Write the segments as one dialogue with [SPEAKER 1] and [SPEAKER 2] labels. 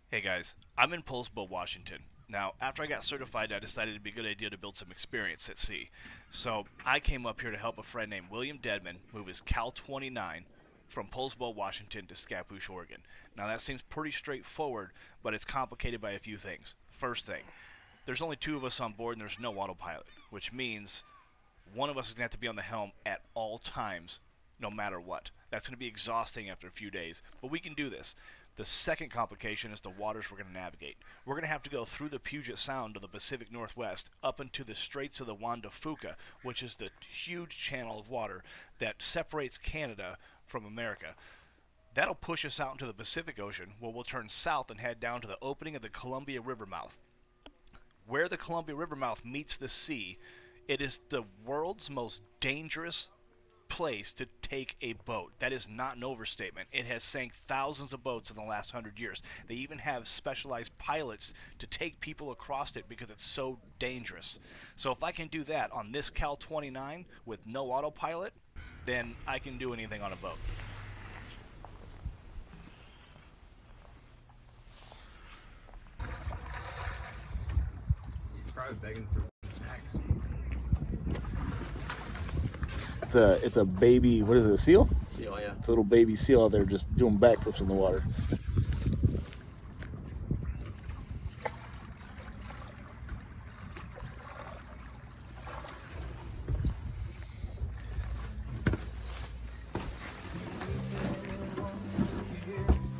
[SPEAKER 1] Hey guys, I'm in Poulsbo, Washington. Now, after I got certified, I decided it'd be a good idea to build some experience at sea. So I came up here to help a friend named William Dedman move his Cal 29 from Poulsbo, Washington to Scappoose, Oregon. Now that seems pretty straightforward, but it's complicated by a few things. First thing, there's only two of us on board and there's no autopilot, which means one of us is going to have to be on the helm at all times, no matter what. That's going to be exhausting after a few days, but we can do this. The second complication is the waters we're going to navigate. We're going to have to go through the Puget Sound of the Pacific Northwest up into the Straits of the Juan De Fuca, which is the huge channel of water that separates Canada from America. That'll push us out into the Pacific Ocean, where we'll turn south and head down to the opening of the Columbia River mouth. Where the Columbia River mouth meets the sea, it is the world's most dangerous place to take a boat. That is not an overstatement. It has sank thousands of boats in the last 100 years. They even have specialized pilots to take people across it because it's so dangerous. So if I can do that on this Cal 29 with no autopilot, then I can do anything on a boat.
[SPEAKER 2] Probably begging for snacks.
[SPEAKER 3] It's a baby, what is it, a seal?
[SPEAKER 2] Seal, yeah.
[SPEAKER 3] It's a little baby seal out there just doing backflips in the water.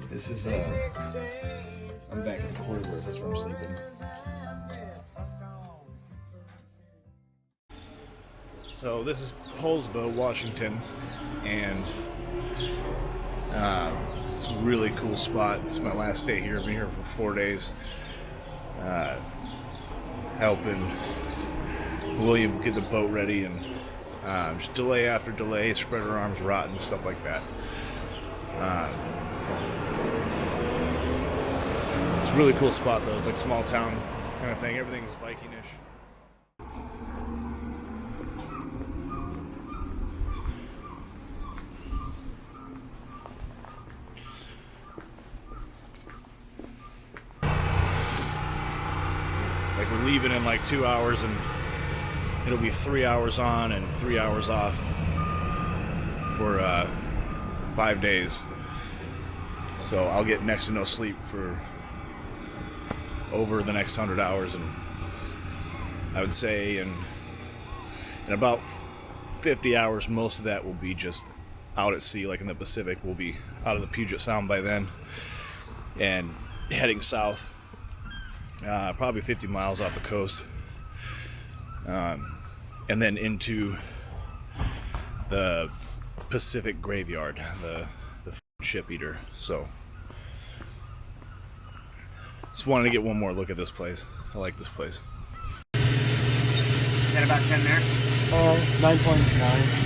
[SPEAKER 3] This is I'm back in the quarter, that's where I'm sleeping. So this is Poulsbo, Washington, and it's a really cool spot. It's my last day here. I've been here for 4 days, helping William get the boat ready, and just delay after delay, spread our arms rotten, stuff like that. It's a really cool spot though. It's like small town kind of thing. Everything's Viking-ish. Like we're leaving in like 2 hours, and it'll be 3 hours on and 3 hours off for 5 days. So I'll get next to no sleep for over the next 100 hours, and I would say in about 50 hours, most of that will be just out at sea, like in the Pacific. We'll be out of the Puget Sound by then and heading south. Probably 50 miles off the coast, and then into the Pacific graveyard, the ship eater. So just wanted to get one more look at this place. I like this place.
[SPEAKER 2] Got about 10 there?
[SPEAKER 3] 9.9.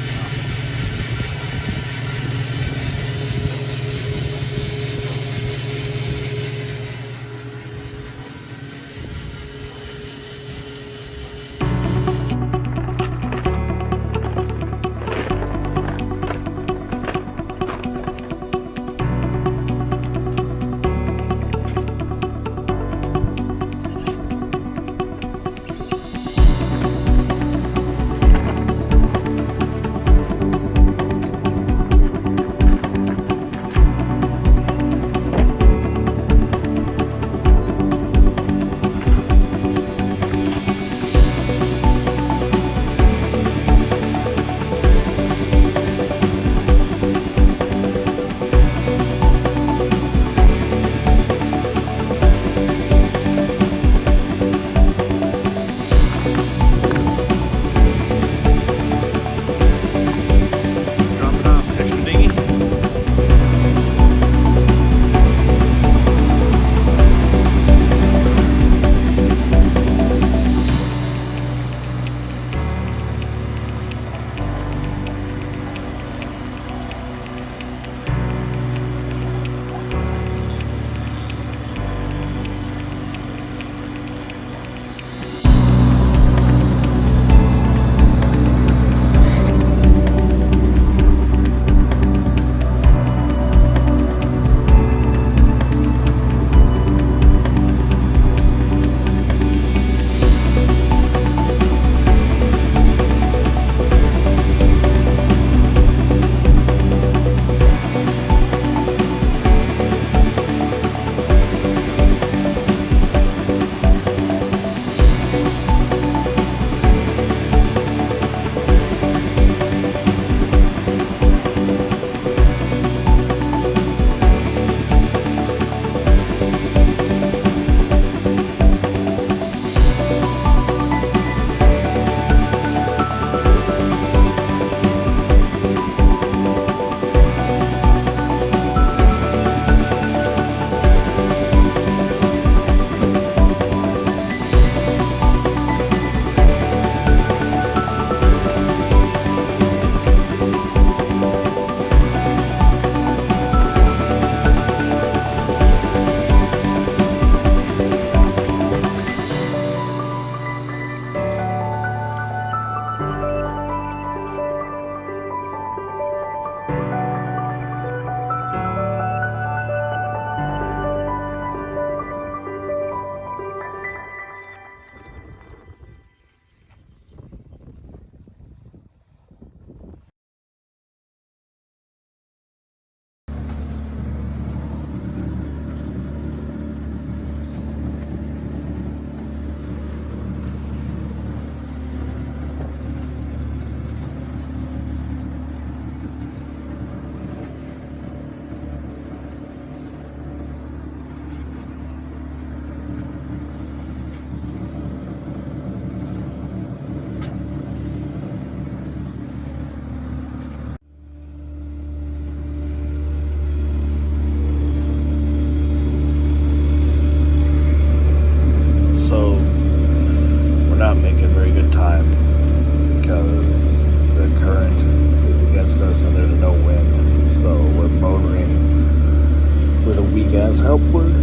[SPEAKER 3] gas outward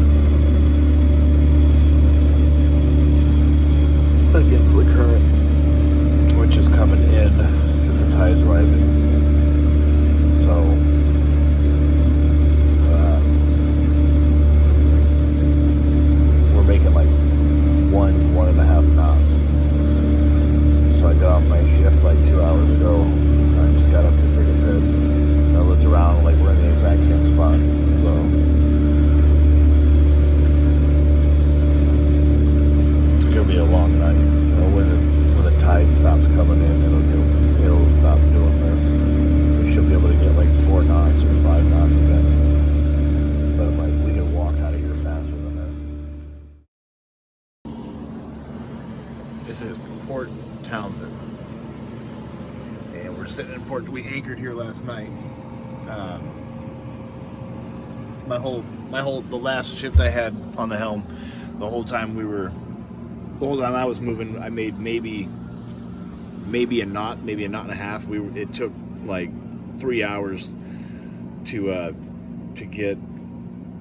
[SPEAKER 3] against the current, which is coming in because the tide's rising. So we're making like 1.5 knots. So I got off my shift like 2 hours ago. I just got up to take a piss. I looked around, like we're in the exact same spot. So it's gonna be a long night. You know, when the tide stops coming in, it'll stop doing this. We should be able to get like 4 knots or 5 knots again. But like we can walk out of here faster than this. This is Port Townsend, and we're sitting in Port. We anchored here last night. The last shift I had on the helm, the whole time I was moving, I made maybe a knot, maybe a knot and a half. It took like 3 hours to get,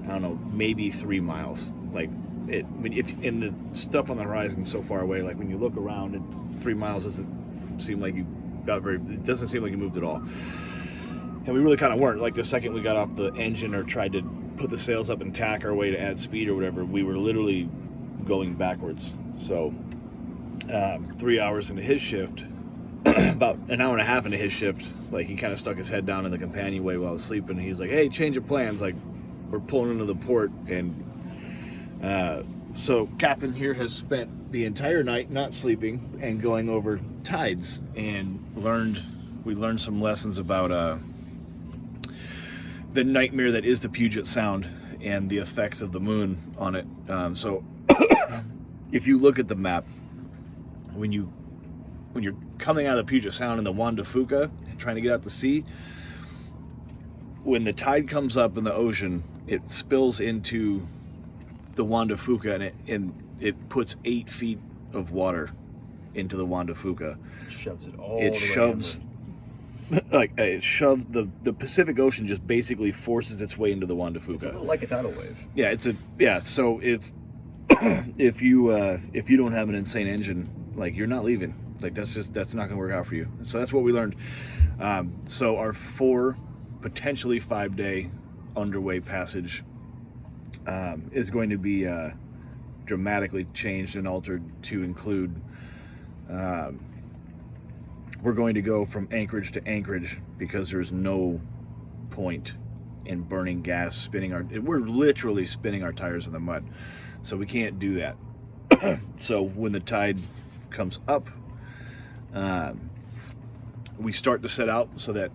[SPEAKER 3] I don't know, maybe 3 miles. Like if in the stuff on the horizon so far away, like when you look around, 3 miles doesn't seem like you got it doesn't seem like you moved at all. And we really kind of weren't. Like the second we got off the engine or tried to put the sails up and tack our way to add speed or whatever, we were literally going backwards. So 3 hours into his shift, about an hour and a half into his shift, like he kind of stuck his head down in the companionway while I was sleeping. He's like, "Hey, change of plans. Like we're pulling into the port." And so Captain here has spent the entire night not sleeping and going over tides, and we learned some lessons about the nightmare that is the Puget Sound and the effects of the moon on it. So if you look at the map, when you're coming out of the Puget Sound in the Juan De Fuca and trying to get out to sea, when the tide comes up in the ocean, it spills into the Juan De Fuca, and it puts 8 feet of water into the Juan De Fuca.
[SPEAKER 2] It shoves it all
[SPEAKER 3] It
[SPEAKER 2] the
[SPEAKER 3] shoves, it shoves the Pacific Ocean, just basically forces its way into the Juan De Fuca.
[SPEAKER 2] It's a little like a tidal wave.
[SPEAKER 3] Yeah, so if you don't have an insane engine, like you're not leaving. Like that's not gonna work out for you. So that's what we learned. So our potentially 5-day underway passage is going to be dramatically changed and altered to include we're going to go from anchorage to anchorage because there's no point in burning gas, we're literally spinning our tires in the mud, so we can't do that. So when the tide comes up, we start to set out so that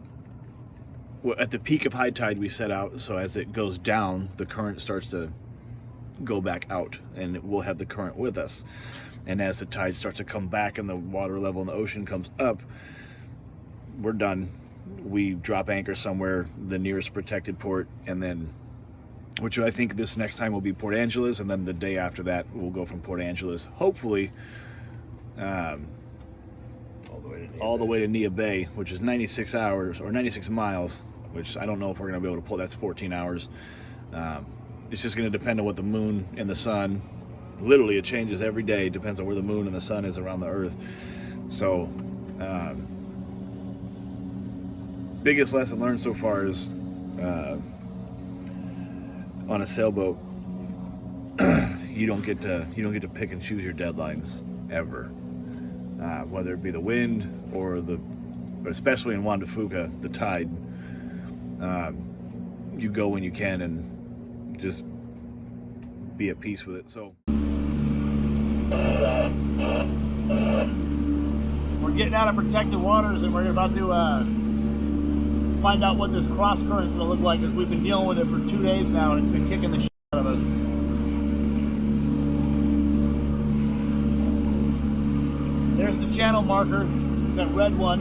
[SPEAKER 3] at the peak of high tide we set out, so as it goes down the current starts to go back out and we'll have the current with us. And as the tide starts to come back and the water level in the ocean comes up, we're done. We drop anchor somewhere, the nearest protected port, and then, which I think this next time will be Port Angeles, and then the day after that we'll go from Port Angeles, hopefully, all the way to Nia Bay, which is 96 hours or 96 miles, which I don't know if we're going to be able to pull. That's 14 hours. It's just going to depend on what the moon and the sun, literally it changes every day, depends on where the moon and the sun is around the earth. So biggest lesson learned so far is on a sailboat you don't get to pick and choose your deadlines ever, whether it be the wind or but especially in Juan De Fuca, the tide. You go when you can and just be at peace with it. So we're getting out of protected waters and we're about to find out what this cross current's gonna look like, because we've been dealing with it for 2 days now and it's been kicking the shit out of us. There's the channel marker. It's that red one.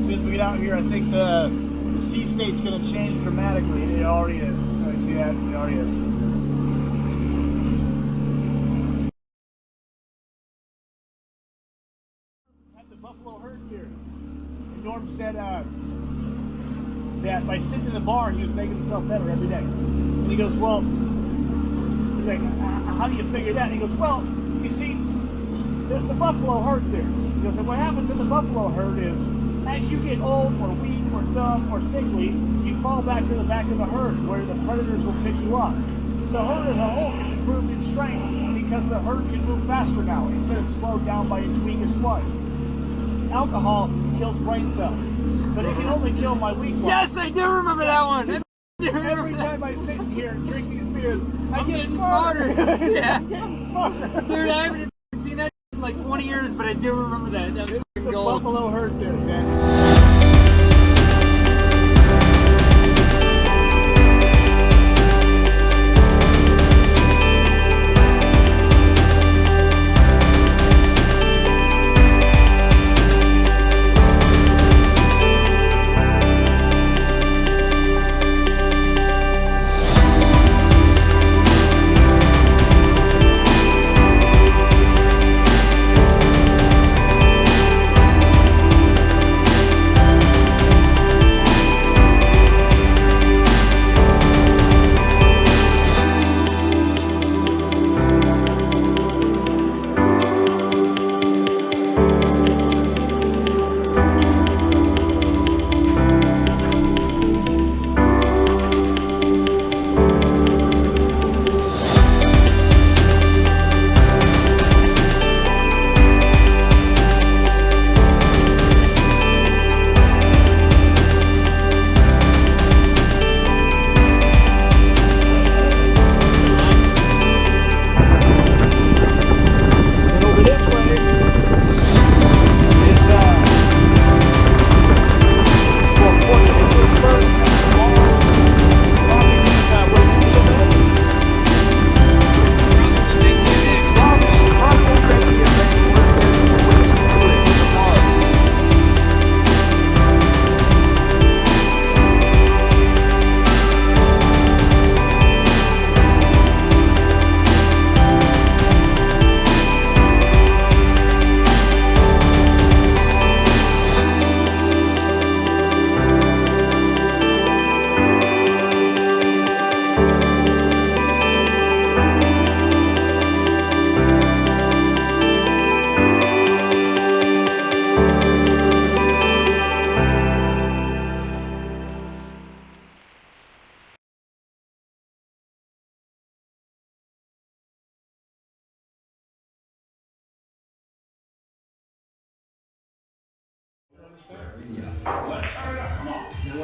[SPEAKER 3] As soon as we get out here, I think the sea state's gonna change dramatically. It already is. See that? It already is. At the buffalo herd here, and Norm said that by sitting in the bar, he was making himself better every day.
[SPEAKER 4] And he goes, well, he's like, how do you figure that? And he goes, well, you see, there's the buffalo herd there. He goes, and what happens in the buffalo herd is, as you get old or weak or dumb or sickly, you fall back to the back of the herd where the predators will pick you up. The herd as a whole is improved in strength because the herd can move faster now instead of slowed down by its weakest ones. Alcohol kills brain cells, but it can only kill my weak ones.
[SPEAKER 5] Yes, I do remember that one.
[SPEAKER 4] Every time I sit here and drink these beers,
[SPEAKER 5] I'm
[SPEAKER 4] get
[SPEAKER 5] getting
[SPEAKER 4] smarter.
[SPEAKER 5] Yeah.
[SPEAKER 4] I'm getting smarter.
[SPEAKER 5] Dude, I haven't seen that in like 20 years, but I do remember that. That was
[SPEAKER 4] The
[SPEAKER 5] gold.
[SPEAKER 4] buffalo herd there, man.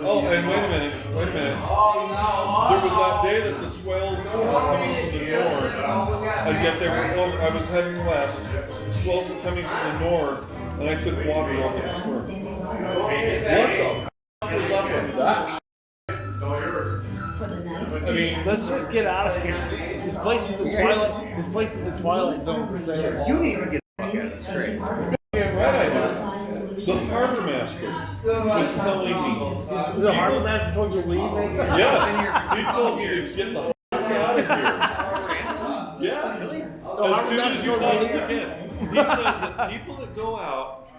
[SPEAKER 6] Oh, and wait a minute. There was that day that the swells were coming from the north, and yet they were, I was heading west. The swells were coming from the north, and I took water over the swim. What the was up with that? I mean,
[SPEAKER 4] Let's just get out of here. This place is the twilight. This place is the twilight zone for sailors. You need to get
[SPEAKER 6] right. The harbor master was telling me.
[SPEAKER 4] The harbor master told you to leave?
[SPEAKER 6] Yes, he told me to get the fuck out of here. Yeah, as soon as you possibly can. He says that people that go out,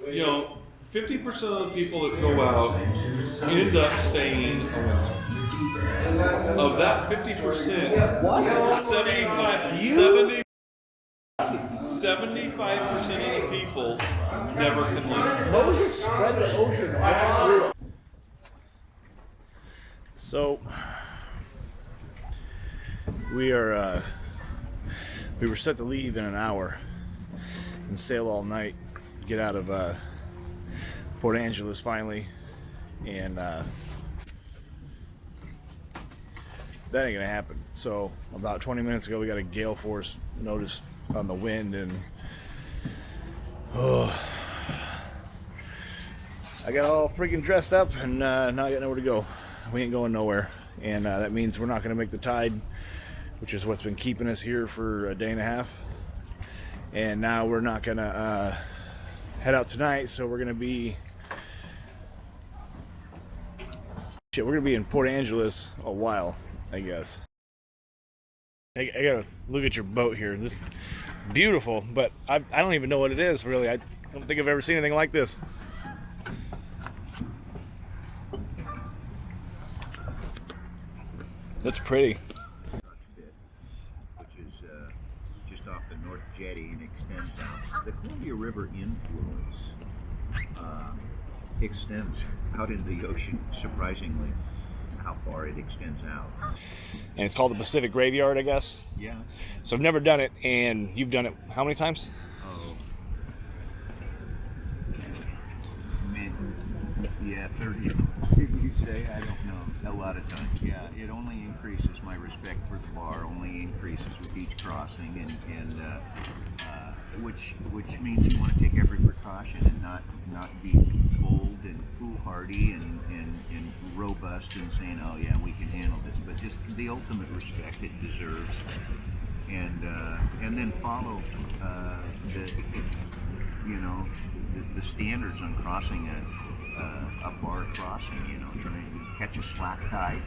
[SPEAKER 6] you know, 50% of the people that go out end up staying a winter. Of that 50%, 75% of the people never can leave.
[SPEAKER 4] Moses spread the ocean all through.
[SPEAKER 3] So we were set to leave in an hour and sail all night, get out of Port Angeles finally, and that ain't gonna happen. So about 20 minutes ago we got a gale force notice on the wind, and I got all freaking dressed up, and now I got nowhere to go. We ain't going nowhere, and that means we're not gonna make the tide, which is what's been keeping us here for a day and a half. And now we're not gonna head out tonight, so we're gonna be in Port Angeles a while, I guess. I gotta look at your boat here. This is beautiful, but I don't even know what it is, really. I don't think I've ever seen anything like this. That's pretty.
[SPEAKER 7] Which is just off the North Jetty and extends out. The Columbia River influence extends out into the ocean, surprisingly, how far it extends out.
[SPEAKER 3] And it's called the Pacific Graveyard, I guess.
[SPEAKER 7] Yeah.
[SPEAKER 3] So I've never done it, and you've done it how many times?
[SPEAKER 7] Oh. Yeah, 30, you say? I don't know. A lot of times, yeah. It only increases my respect for the bar, only increases with each crossing, and which means you want to take every precaution and not be bold and foolhardy and robust and saying, oh yeah, we can handle this, but just the ultimate respect it deserves, and then follow the standards on crossing a bar crossing. Trying to catch a slack tide.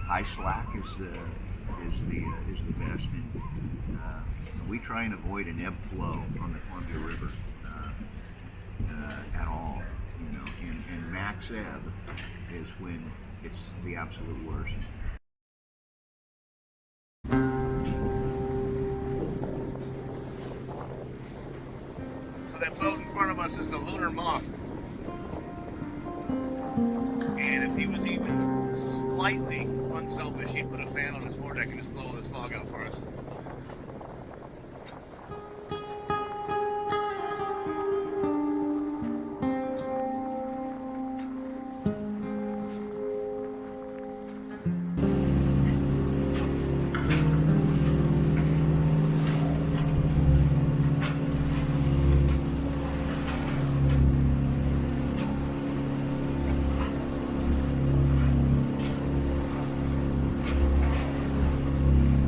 [SPEAKER 7] High slack is the best. And we try and avoid an ebb flow on the Columbia River at all. And max ebb is when it's the absolute worst.
[SPEAKER 3] So that boat in front of us is the Lunar Moth. And if he was even slightly unselfish, he'd put a fan on his foredeck and just blow this fog out for us.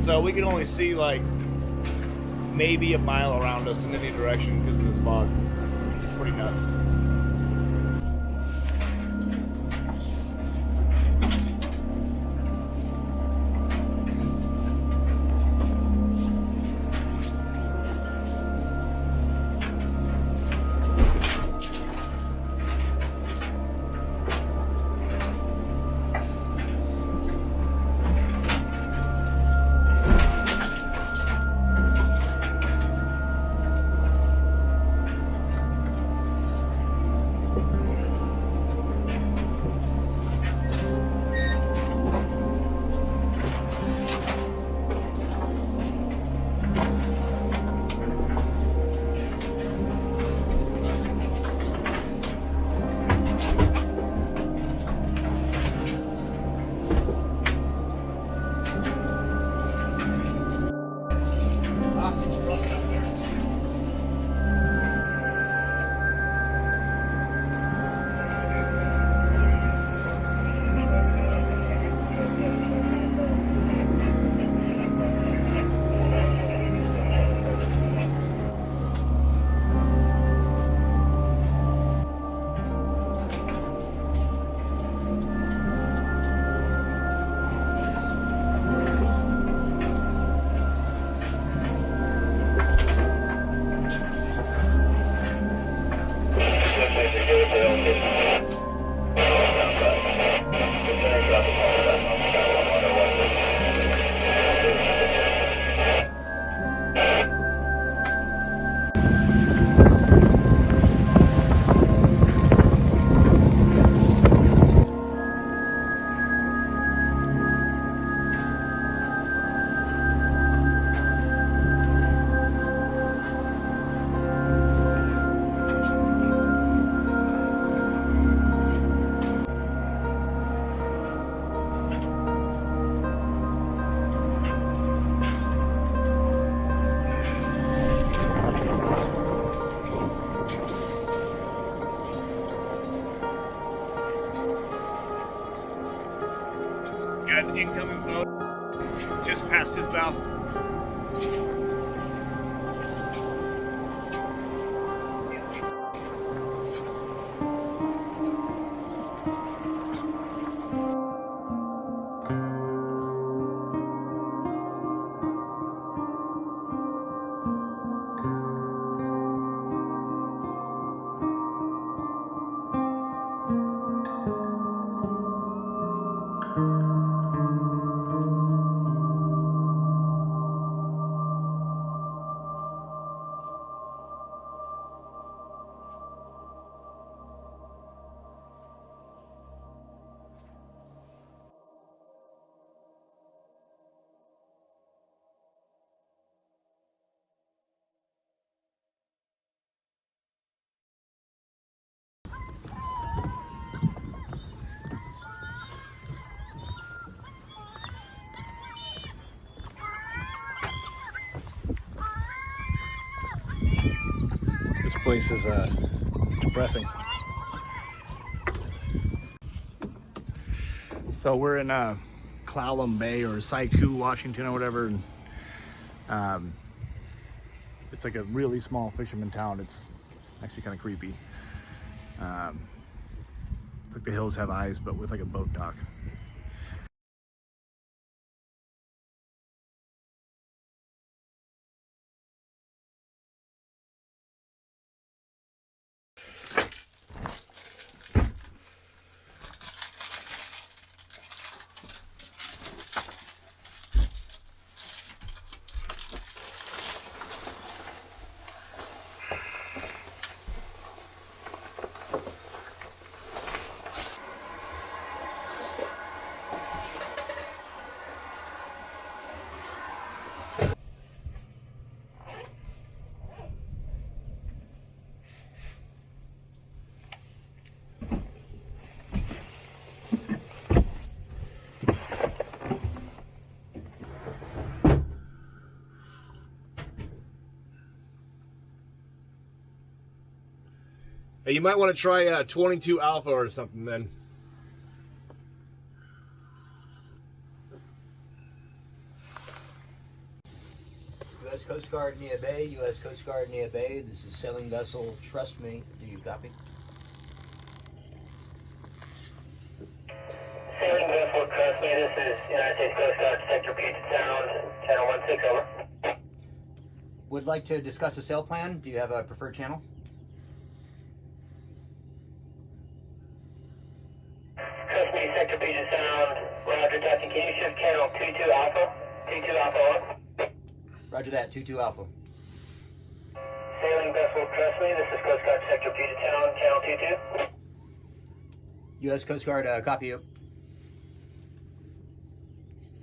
[SPEAKER 3] So we can only see like maybe a mile around us in any direction because of this fog. Pretty nuts. Got an incoming boat just past his bow. place is depressing. So we're in Clallam Bay or Seiko, Washington or whatever. And, it's like a really small fisherman town. It's actually kind of creepy. It's like the hills have eyes, but with like a boat dock. Hey, you might want to try 22 Alpha or something then.
[SPEAKER 5] U.S. Coast Guard near Bay, U.S. Coast Guard near Bay. This is sailing vessel, trust me. Do you copy?
[SPEAKER 8] Sailing vessel, trust me. This is United States Coast Guard, sector Puget Sound, channel 16, over.
[SPEAKER 5] Would like to discuss a sail plan. Do you have a preferred channel?
[SPEAKER 8] Trust me, sector Puget Sound, roger, Captain. Can you shift channel 22 Alpha? 22 Alpha, over.
[SPEAKER 5] Roger that, 22 Alpha.
[SPEAKER 8] Sailing vessel, trust me. This is Coast Guard, sector Puget Sound, channel 22.
[SPEAKER 5] U.S. Coast Guard, copy you.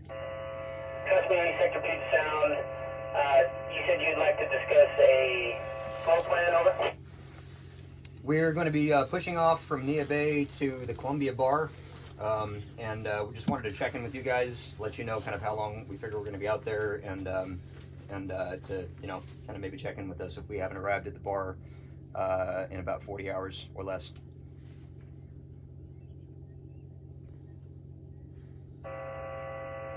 [SPEAKER 8] Trust me, sector Puget Sound. You said you'd like to discuss a flow plan, over.
[SPEAKER 5] We're going to be pushing off from Nia Bay to the Columbia Bar, and we just wanted to check in with you guys, let you know kind of how long we figure we're going to be out there, and to, you know, kind of maybe check in with us if we haven't arrived at the bar in about 40 hours or less.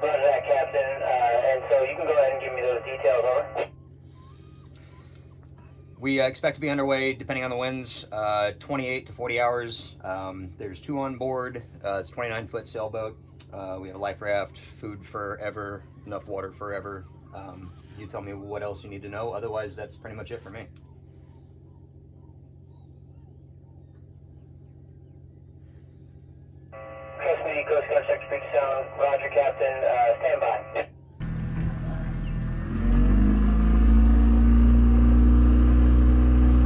[SPEAKER 8] Roger that, Captain. And so you can go ahead and give me those details, over.
[SPEAKER 5] We expect to be underway, depending on the winds, 28 to 40 hours. There's 2 on board. It's a 29-foot sailboat. We have a life raft, food forever, enough water forever. You tell me what else you need to know. Otherwise, that's pretty much it for me.
[SPEAKER 8] Trust me, Coast Guard, sector Puget Sound. Roger, Captain. Stand by.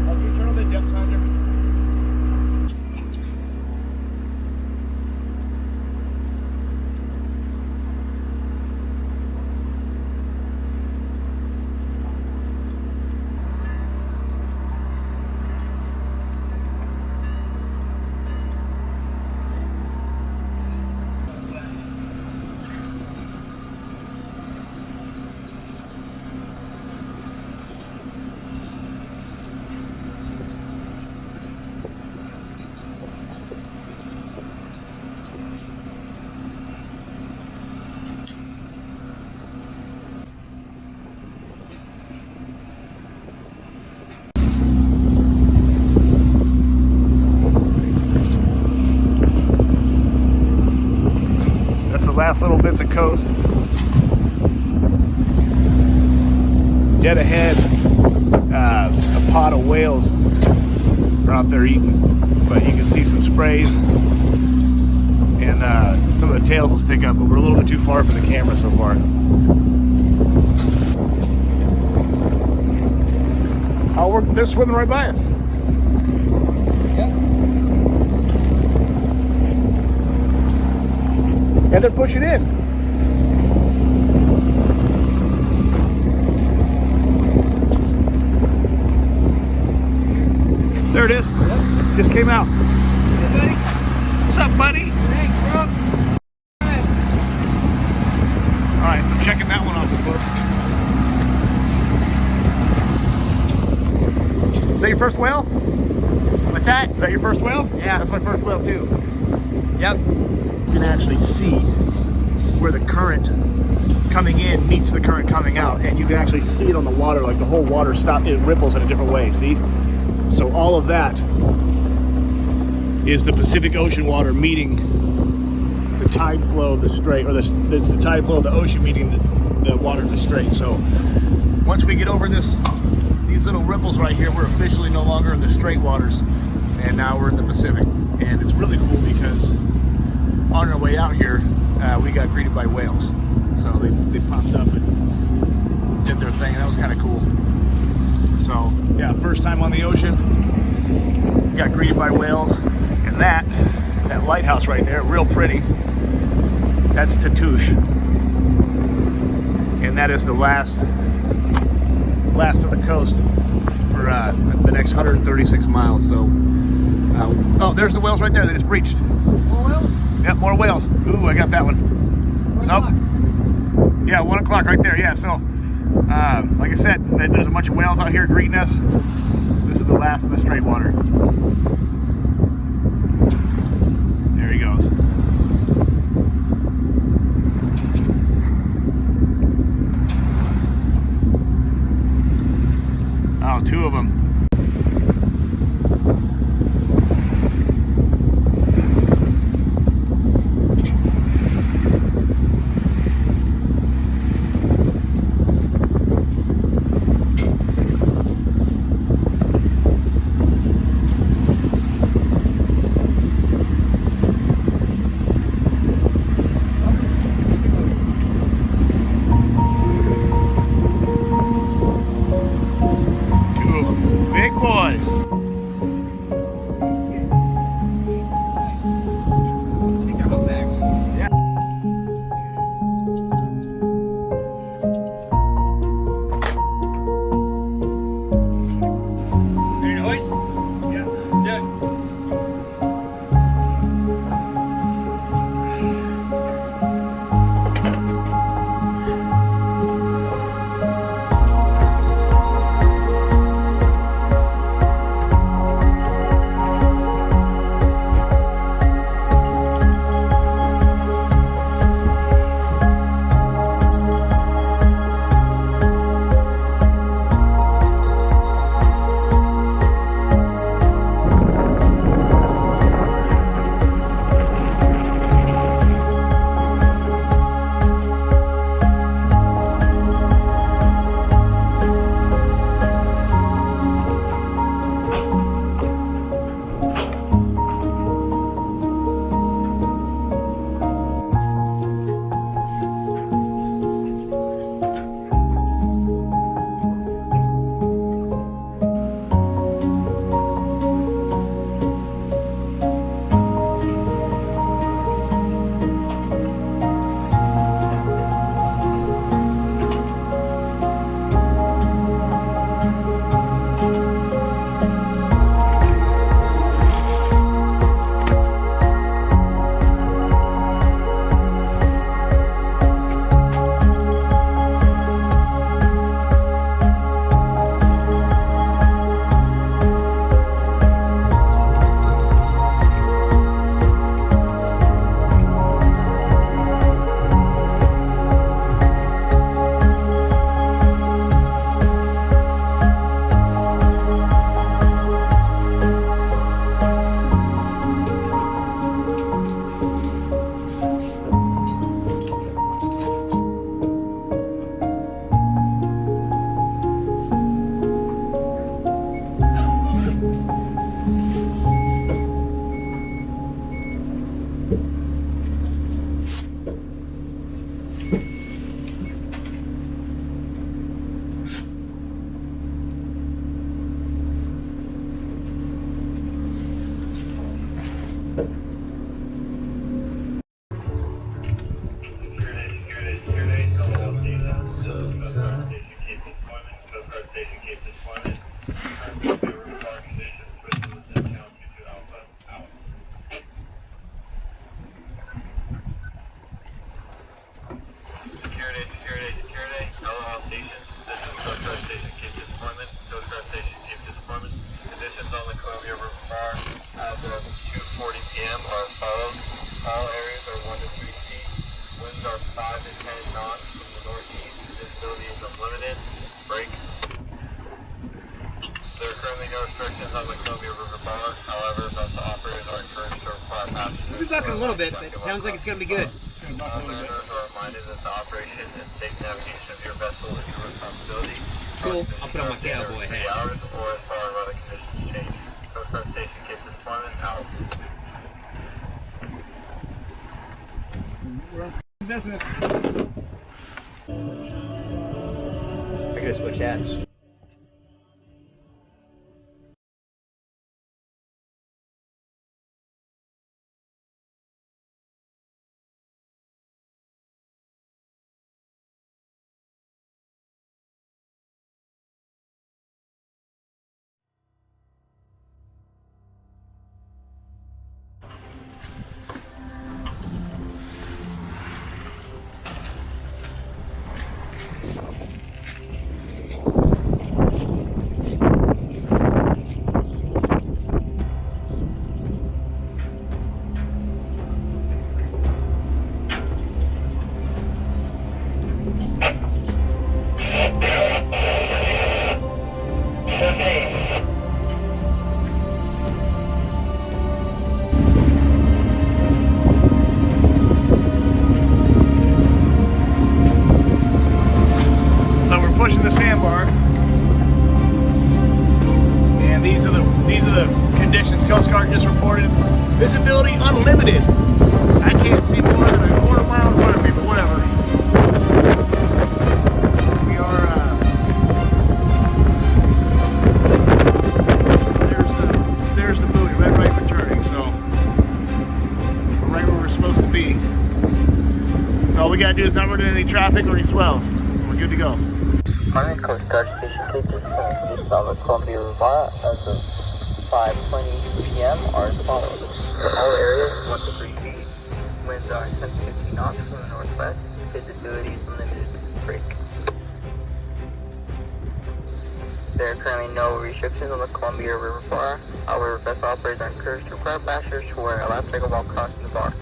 [SPEAKER 3] Can you turn on the depth sounder? Last little bits of coast. Dead ahead, a pod of whales are out there eating, but you can see some sprays, and some of the tails will stick up, but we're a little bit too far for the camera so far. Oh, they're swimming right by us. And they're pushing in. There it is. Yep. Just came out.
[SPEAKER 5] Hey, buddy.
[SPEAKER 3] What's up, buddy?
[SPEAKER 5] Thanks, bro.
[SPEAKER 3] All right, so checking that one off the book. that your first whale?
[SPEAKER 4] What's that?
[SPEAKER 3] Is that your first whale?
[SPEAKER 4] Yeah.
[SPEAKER 3] That's my first whale too.
[SPEAKER 4] Yep.
[SPEAKER 3] You can actually see where the current coming in meets the current coming out, and you can actually see it on the water, like the whole water it ripples in a different way, see? So all of that is the Pacific Ocean water meeting the tide flow of the strait, or it's the tide flow of the ocean meeting the water of the strait. So once we get over these little ripples right here, we're officially no longer in the strait waters, and now we're in the Pacific. And it's really cool because on our way out here, we got greeted by whales. So they popped up and did their thing, and that was kind of cool. So yeah, first time on the ocean, got greeted by whales. And that lighthouse right there, real pretty, that's Tatoosh. And that is the last of the coast for the next 136 miles. So, oh, there's the whales right there. They just breached.
[SPEAKER 4] More whales?
[SPEAKER 3] Yep, more whales. Ooh, I got that one. So, yeah, 1 o'clock right there. Yeah, so, like I said, there's a bunch of whales out here greeting us. This is the last of the strait water. There he goes. Oh, 2 of them.
[SPEAKER 5] bucking a little bit, but it sounds like it's going to be good.
[SPEAKER 8] All mariners are reminded that the operation and safe navigation of your vessel is your responsibility.
[SPEAKER 5] It's cool. I'll put on my cowboy hat.
[SPEAKER 8] 3 hours or as far as weather conditions change. Coast Guard Station Cape Deployment out.
[SPEAKER 4] We're on business.
[SPEAKER 5] I gotta switch hats.
[SPEAKER 3] Pushing the sandbar, and these are the conditions Coast Guard just reported. Visibility unlimited. I can't see more than a quarter mile in front of me, but whatever. We are there's the buoy, red right returning. So we're right where we're supposed to be. So all we gotta do is not run into any traffic or any swells. We're good to go.
[SPEAKER 8] Army Coast Guard Station Cape Deployment east of the Columbia River as of 5:20 p.m. are as follows. For all areas, 1 to 3 feet. Winds are 10 to 15 knots from the northwest. Visibility is limited. Break. There are currently no restrictions on the Columbia River bar. Our vessel operators are encouraged to require passengers to wear a life jacket while crossing the bar.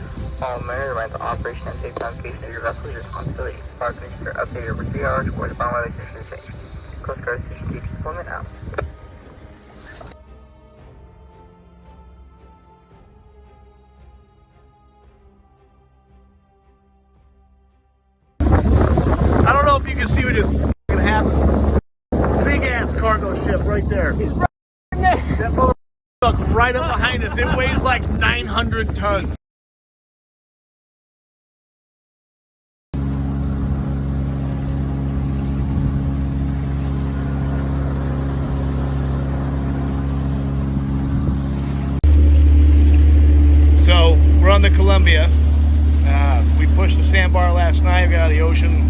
[SPEAKER 8] All mariners remind the operation and safe navigation of your vessel is your responsibility. Bar conditions are updated over 3 hours or the bound weather conditions change. Coast Guard Station Cape Deployment out.
[SPEAKER 3] I don't know if you can see what just happened. Big ass cargo ship right there. He's right there. That motherfucker right up behind us. It weighs like 900 tons. So we're on the Columbia. We pushed the sandbar last night. We got out of the ocean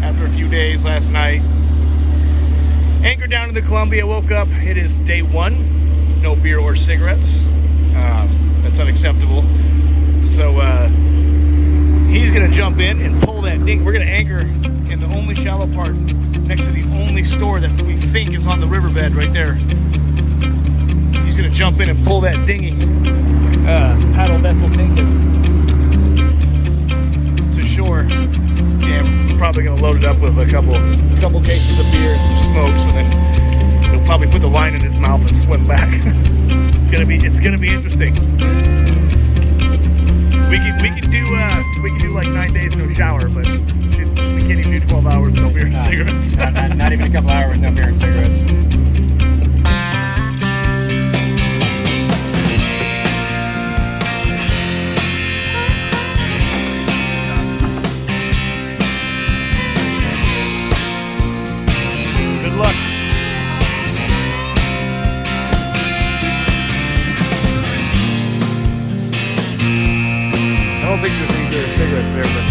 [SPEAKER 3] after a few days last night. Anchored down in the Columbia. Woke up. It is day 1. No beer or cigarettes. That's unacceptable. So he's gonna jump in and pull that ding. We're gonna anchor in the only shallow part next to the only store that we think is on the riverbed right there. He's gonna jump in and pull that dinghy. Paddle vessel dingus to shore. Yeah, we're probably gonna load it up with a couple cases of beer and some smokes, and then he'll probably put the line in his mouth and swim back. It's gonna be interesting. We can do like 9 days no shower, but we can't even do 12 hours no beer and cigarettes.
[SPEAKER 5] Not even a couple hours with no beer and cigarettes.
[SPEAKER 3] I don't think there's any beer or cigarettes there, but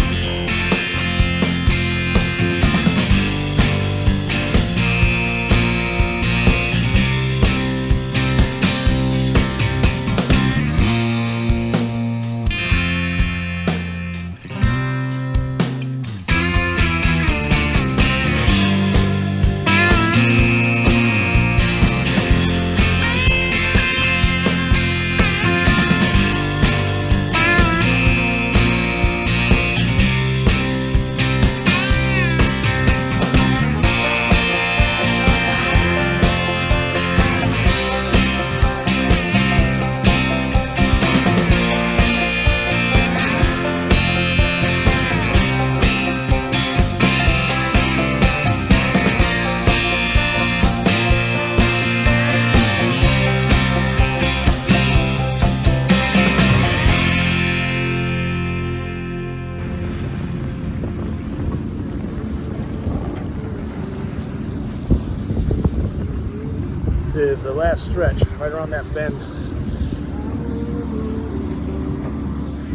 [SPEAKER 4] This is the last stretch, right around that bend.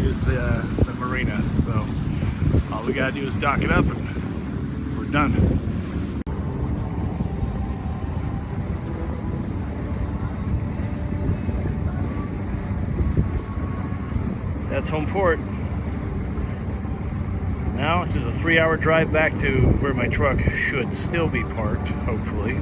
[SPEAKER 4] Is the marina. So all we gotta do is dock it up and we're done. That's home port. Now it's just a 3-hour drive back to where my truck should still be parked, hopefully.